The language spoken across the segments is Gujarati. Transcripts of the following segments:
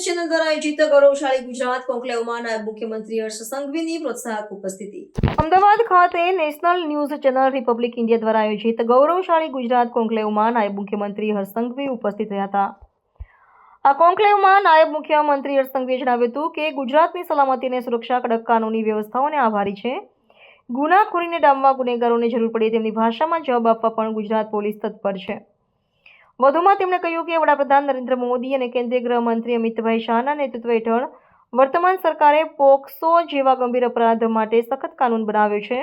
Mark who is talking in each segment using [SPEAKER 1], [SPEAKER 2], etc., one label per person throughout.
[SPEAKER 1] ન્યૂઝ ચેનલ દ્વારા આયોજિત ગૌરવશાળી ગુજરાત કોન્ક્લેવમાં નાયબ મુખ્યમંત્રી હર્ષ સંઘવીની પ્રોત્સાહક ઉપસ્થિતિ. અમદાવાદ ખાતે national news channel Republic India દ્વારા આયોજિત ગૌરવશાળી ગુજરાત કોન્ક્લેવમાં નાયબ મુખ્યમંત્રી હર્ષ સંઘવી ઉપસ્થિત રહ્યા હતા. આ કોન્ક્લેવમાં નાયબ મુખ્યમંત્રી હર્ષ સંઘવીએ જણાવ્યું હતું કે ગુજરાતની સલામતી અને સુરક્ષા કડક કાનૂની વ્યવસ્થાઓને આભારી છે. ગુનાખોરીને ડામવા ગુનેગારોને જરૂર પડે તેમની ભાષામાં જવાબ આપવા પણ ગુજરાત પોલીસ તત્પર છે. વધુમાં તેમણે કહ્યું કે વડાપ્રધાન નરેન્દ્ર મોદી અને કેન્દ્રીય ગૃહમંત્રી અમિતભાઈ શાહના નેતૃત્વ હેઠળ વર્તમાન સરકારે પોક્સો જેવા ગંભીર અપરાધ માટે સખત કાનૂન બનાવ્યો છે.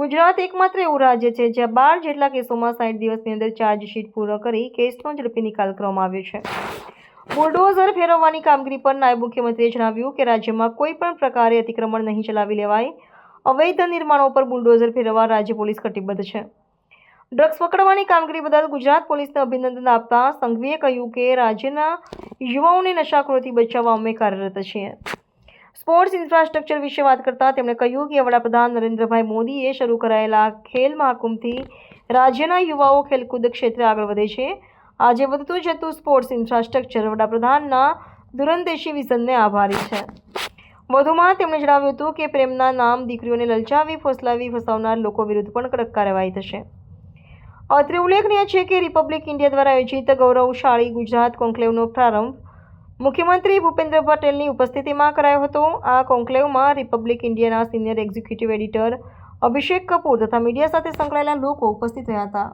[SPEAKER 1] ગુજરાત એકમાત્ર એવું રાજ્ય છે જ્યાં 12 જેટલા કેસોમાં 60 દિવસની અંદર ચાર્જશીટ પૂર્ણ કરી કેસનો ઝડપી નિકાલ કરવામાં આવ્યો છે. બુલડોઝર ફેરવવાની કામગીરી પર નાયબ મુખ્યમંત્રીએ જણાવ્યું કે રાજ્યમાં કોઈ પણ પ્રકારે અતિક્રમણ નહીં ચલાવી લેવાય. અવૈધ નિર્માણો પર બુલડોઝર ફેરવવા રાજ્ય પોલીસ કટિબદ્ધ છે. ડ્રગ્સ પકડવાની કામગીરી બદલ ગુજરાત પોલીસને અભિનંદન આપતા સંઘવીએ કહ્યું કે રાજ્યના યુવાઓને નશાખોરીથી બચાવવા અમે કાર્યરત છીએ. સ્પોર્ટ્સ ઇન્ફ્રાસ્ટ્રક્ચર વિશે વાત કરતા તેમણે કહ્યું કે વડાપ્રધાન નરેન્દ્રભાઈ મોદીએ શરૂ કરાયેલા ખેલ મહાકુંભથી રાજ્યના યુવાઓ ખેલકૂદ ક્ષેત્રે આગળ વધે છે. આજે વધતું જતું સ્પોર્ટ્સ ઇન્ફ્રાસ્ટ્રક્ચર વડાપ્રધાનના દૂરંદેશી વિઝનને આભારી છે. વધુમાં તેમણે જણાવ્યું હતું કે પ્રેમના નામ દીકરીઓને લલચાવી ફોસલાવી ફસાવનાર લોકો વિરુદ્ધ પણ કડક કાર્યવાહી થશે. અત્રે ઉલ્લેખનીય છે કે રિપબ્લિક ઇન્ડિયા દ્વારા આયોજિત ગૌરવશાળી ગુજરાત કોન્ક્લેવનો પ્રારંભ મુખ્યમંત્રી ભૂપેન્દ્ર પટેલની ઉપસ્થિતિમાં કરાયો હતો. આ કોન્ક્લેવમાં રિપબ્લિક ઇન્ડિયાના સિનિયર એક્ઝિક્યુટિવ એડિટર અભિષેક કપૂર તથા મીડિયા સાથે સંકળાયેલા લોકો ઉપસ્થિત રહ્યા હતા.